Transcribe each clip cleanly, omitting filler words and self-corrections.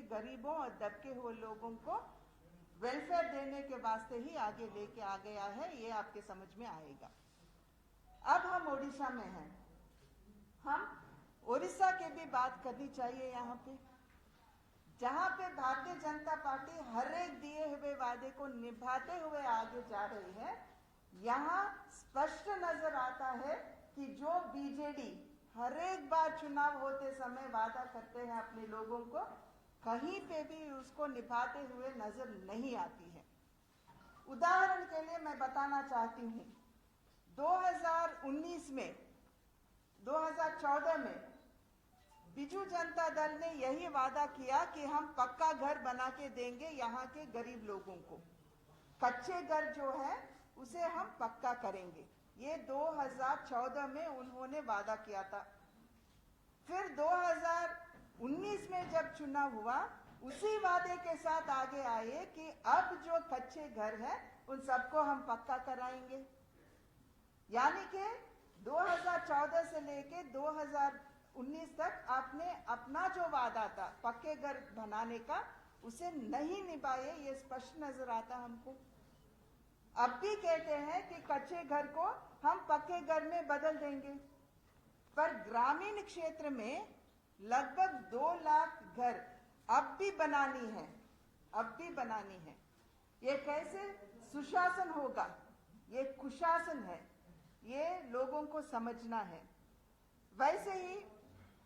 गरीबों और दबके हुए लोगों को वेलफेयर देने के वास्ते ही आगे लेके आ गया है। ये आपके समझ में आएगा। अब हम ओडिशा में हैं। हम ओडिशा की भी बात करनी चाहिए यहाँ पे, जहाँ पे भारतीय जनता पार्टी हर एक दिए हुए वादे को निभाते हुए आगे जा रही है। यहाँ स्पष्ट नजर आता है कि जो बीजेडी हर एक बार चुनाव होते समय वादा करते हैं अपने लोगों को, कहीं पे भी उसको निभाते हुए नजर नहीं आती है। उदाहरण के लिए मैं बताना चाहती हूँ, 2019 में 2014 में बिजू जनता दल ने यही वादा किया कि हम पक्का घर बना के देंगे यहाँ के गरीब लोगों को। कच्चे घर जो है उसे हम पक्का करेंगे। ये 2014 में उन्होंने वादा किया था। फिर 2019 में जब चुनाव हुआ, उसी वादे के साथ आगे आए कि अब जो कच्चे घर है उन सबको हम पक्का कराएंगे। यानी कि 2014 से लेके 2019 तक आपने अपना जो वादा था पक्के घर बनाने का, उसे नहीं निभाए। ये स्पष्ट नजर आता हमको। अब भी कहते हैं कि कच्चे घर को हम पक्के घर में बदल देंगे, पर ग्रामीण क्षेत्र में लगभग 2 लाख घर अब भी बनानी है, अब भी बनानी है। ये कैसे सुशासन होगा? ये कुशासन है, ये लोगों को समझना है। वैसे ही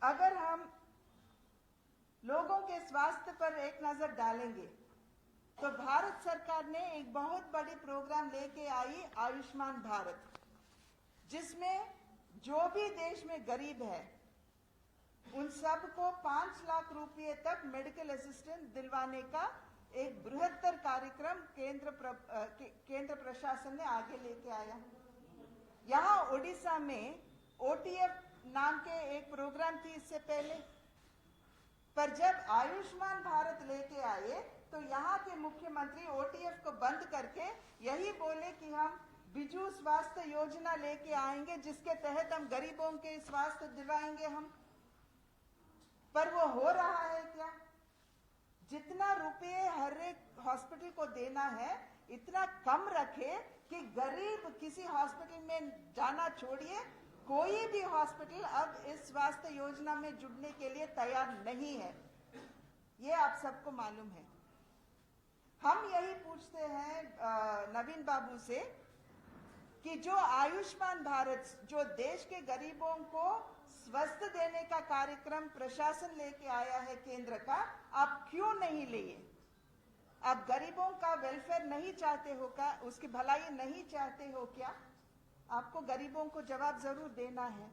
अगर हम लोगों के स्वास्थ्य पर एक नजर डालेंगे तो भारत सरकार ने एक बहुत बड़ी प्रोग्राम लेके आई, आयुष्मान भारत, जिसमें जो भी देश में गरीब है उन सबको 5 लाख रुपए तक मेडिकल असिस्टेंस दिलवाने का एक बृहत्तर कार्यक्रम केंद्र प्रशासन ने आगे लेके आया। यहाँ ओडिशा में OTF नाम के एक प्रोग्राम थी इससे पहले, पर जब आयुष्मान भारत लेके आए तो यहाँ के मुख्यमंत्री OTF को बंद करके यही बोले कि हम बिजू स्वास्थ्य योजना लेके आएंगे, जिसके तहत हम गरीबों के स्वास्थ्य दिलवाएंगे हम। पर वो हो रहा है क्या? जितना रुपये हर एक हॉस्पिटल को देना है, इतना कम रखे कि गरीब किसी हॉस्पिटल में जाना छोड़िए, कोई भी हॉस्पिटल अब इस स्वास्थ्य योजना में जुड़ने के लिए तैयार नहीं है। ये आप सबको मालूम है। हम यही पूछते हैं नवीन बाबू से कि जो आयुष्मान भारत, जो देश के गरीबों को स्वस्थ देने का कार्यक्रम प्रशासन लेके आया है केंद्र का, आप क्यों नहीं लिए? आप गरीबों का वेलफेयर नहीं चाहते हो क्या? उसकी भलाई नहीं चाहते हो क्या? आपको गरीबों को जवाब जरूर देना है।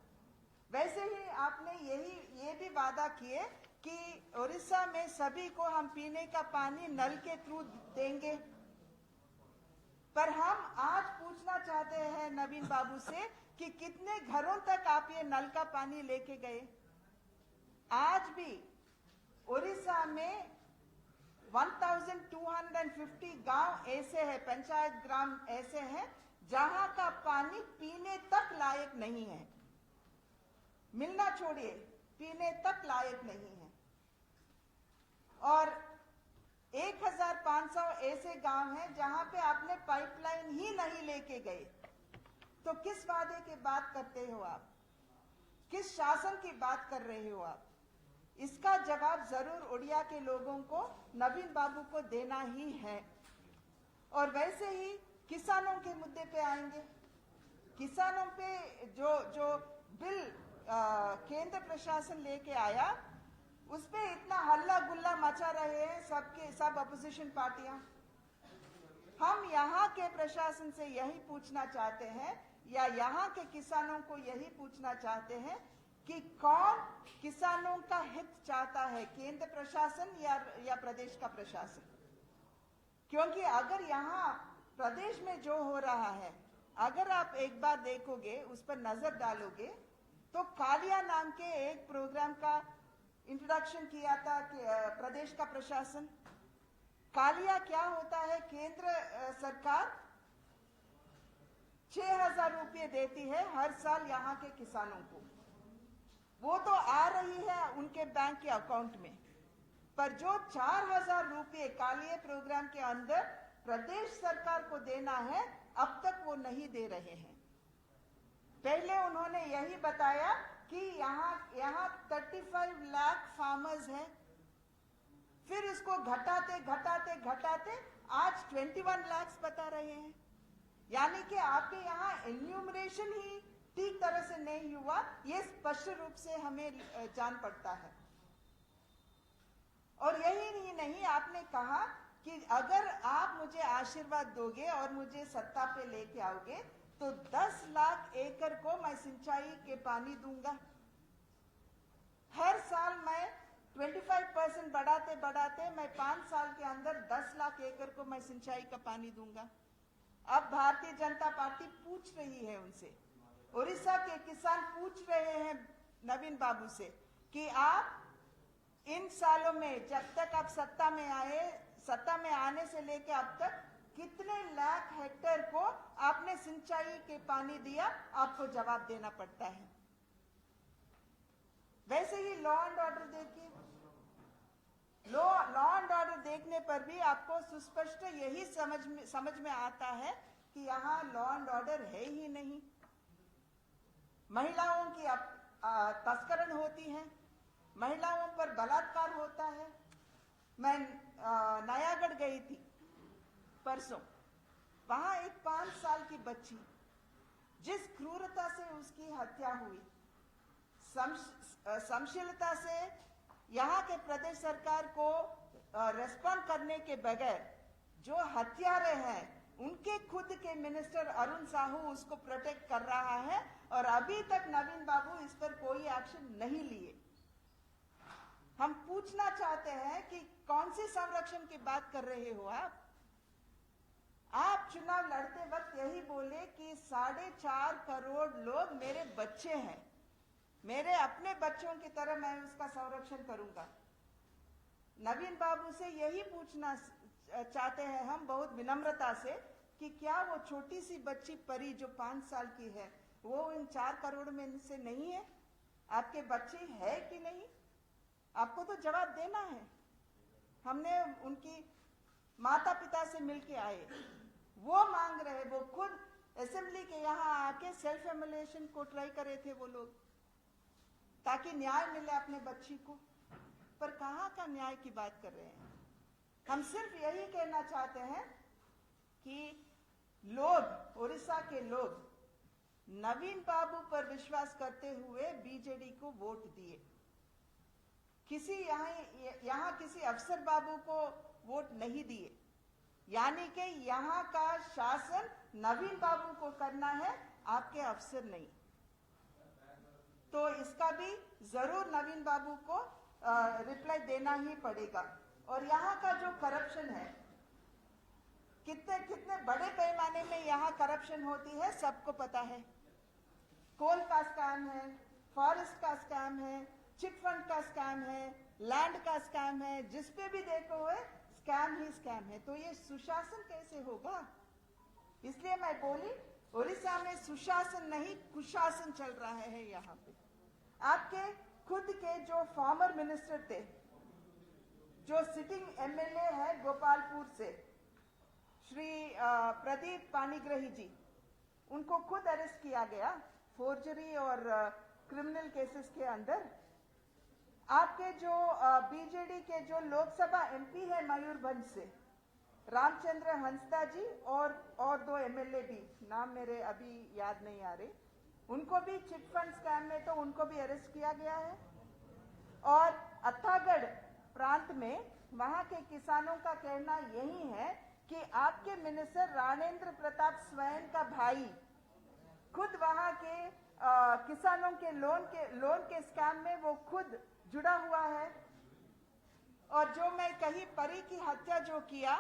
वैसे ही आपने ये भी वादा किए कि ओडिशा में सभी को हम पीने का पानी नल के थ्रू देंगे। पर हम आज पूछना चाहते हैं नवीन बाबू से कि कितने घरों तक आप ये नल का पानी लेके गए? आज भी ओडिशा में 1250 गांव ऐसे हैं, पंचायत ग्राम ऐसे हैं जहां का पानी पीने तक लायक नहीं है। मिलना छोड़िए, पीने तक लायक नहीं है। और 1500 ऐसे गांव हैं जहां पे आपने पाइपलाइन ही नहीं लेके गए। तो किस वादे की बात करते हो आप? किस शासन की बात कर रहे हो आप? इसका जवाब जरूर उड़िया के लोगों को, नवीन बाबू को देना ही है। और वैसे ही किसानों के मुद्दे पे आएंगे। किसानों पे जो बिल केंद्र प्रशासन लेके आया, उस पे इतना हल्ला गुल्ला मचा रहे हैं सब अपोजिशन पार्टियां। हम यहाँ के प्रशासन से यही पूछना चाहते हैं, या यहाँ के किसानों को यही पूछना चाहते हैं कि कौन किसानों का हित चाहता है, केंद्र प्रशासन या प्रदेश का प्रशासन? क्योंकि अगर यहाँ प्रदेश में जो हो रहा है, अगर आप एक बार देखोगे, उस पर नजर डालोगे, तो कालिया नाम के एक प्रोग्राम का इंट्रोडक्शन किया था कि प्रदेश का प्रशासन। कालिया क्या होता है? केंद्र सरकार 6000 रुपये देती है हर साल यहाँ के किसानों को। वो तो आ रही है उनके बैंक के अकाउंट में, पर जो 4000 रुपये कालिए प्रोग्राम के अंदर प्रदेश सरकार को देना है, अब तक वो नहीं दे रहे हैं। पहले उन्होंने यही बताया कि यहाँ 35 लाख फार्मर्स हैं, फिर इसको घटाते घटाते घटाते आज 21 लाख बता रहे हैं। यानी कि आपके यहाँ एन्यूमरेशन ही ठीक तरह से नहीं हुआ, ये स्पष्ट रूप से हमें जान पड़ता है। और यही नहीं, आपने कहा कि अगर आप मुझे आशीर्वाद दोगे और मुझे सत्ता पे लेके आओगे तो 10 लाख एकड़ को मैं सिंचाई के पानी दूंगा। हर साल मैं 25% बढ़ाते बढ़ाते मैं 5 साल के अंदर 10 लाख एकड़ को मैं सिंचाई का पानी दूंगा। अब भारतीय जनता पार्टी पूछ रही है उनसे, उड़ीसा के किसान पूछ रहे हैं नवीन बाबू से कि आप इन सालों में जब तक आप सत्ता में आने से लेकर अब तक कितने लाख हेक्टेयर को आपने सिंचाई के पानी दिया, आपको जवाब देना पड़ता है। वैसे ही लॉ एंड ऑर्डर देखिए, लॉ एंड ऑर्डर देखने पर भी आपको सुस्पष्ट यही समझ में आता है कि यहाँ लॉ एंड ऑर्डर है ही नहीं। महिलाओं की तस्करण होती है, महिलाओं पर बलात्कार होता है। मैं नयागढ़ गई थी परसों, वहां एक 5 साल की बच्ची, जिस क्रूरता से उसकी हत्या हुई, संशीलता से यहाँ के प्रदेश सरकार को रेस्पॉन्ड करने के बगैर जो हत्यारे हैं, उनके खुद के मिनिस्टर अरुण साहू उसको प्रोटेक्ट कर रहा है और अभी तक नवीन बाबू इस पर कोई एक्शन नहीं लिए। हम पूछना चाहते हैं कि कौन सी संरक्षण की बात कर रहे हो आप चुनाव लड़ते वक्त यही बोले कि 4.5 करोड़ लोग मेरे बच्चे हैं, मेरे अपने बच्चों की तरह मैं उसका संरक्षण करूंगा। नवीन बाबू से यही पूछना चाहते हैं हम बहुत विनम्रता से कि क्या वो छोटी सी बच्ची परी जो 5 साल की है, वो इन 4 करोड़ में से नहीं है? आपके बच्चे है कि नहीं? आपको तो जवाब देना है। हमने उनकी माता पिता से मिलके आए, वो मांग रहे, वो खुद असेंबली के यहाँ आके सेल्फ एमुलेशन को ट्राई करे थे वो लोग, ताकि न्याय मिले अपने बच्ची को। पर कहाँ का न्याय की बात कर रहे हैं? हम सिर्फ यही कहना चाहते हैं कि लोग, उड़ीसा के लोग नवीन बाबू पर विश्वास करते हुए बीजेडी को वोट दिए। किसी यहाँ किसी अफसर बाबू को वोट नहीं दिए। यानी कि यहाँ का शासन नवीन बाबू को करना है, आपके अफसर नहीं। तो इसका भी जरूर नवीन बाबू को रिप्लाई देना ही पड़ेगा। और यहाँ का जो करप्शन है, कितने कितने बड़े पैमाने में यहाँ करप्शन होती है, सबको पता है। कोल का स्कैम है, फॉरेस्ट का स्कैम है, चिट फंड का स्कैम है, लैंड का स्कैम है, जिस पे भी देखो हुए स्कैम ही स्कैम है। तो ये सुशासन कैसे होगा? इसलिए मैं बोली, उड़ीसा में सुशासन नहीं कुशासन चल रहा है। यहाँ पे आपके खुद के जो फॉर्मर मिनिस्टर थे, जो सिटिंग एमएलए है गोपालपुर से, श्री प्रदीप पाणिग्राही जी, उनको खुद अरेस्ट किया गया फोर्जरी और क्रिमिनल केसेस के अंदर। आपके जो बीजेडी के जो लोकसभा एमपी है मयूरभंज से, रामचंद्र हंसदा जी और 2 एमएलए भी, नाम मेरे अभी याद नहीं आ रहे, उनको भी चिट फंड स्कैम में तो उनको भी अरेस्ट किया गया है। और अत्तागढ़ प्रांत में वहां के किसानों का कहना यही है कि आपके मिनिस्टर राणेंद्र प्रताप स्वयं का भाई खुद वहां के किसानों के लोन के स्कैम में वो खुद जुड़ा हुआ है। और जो मैं कही परी की हत्या जो किया,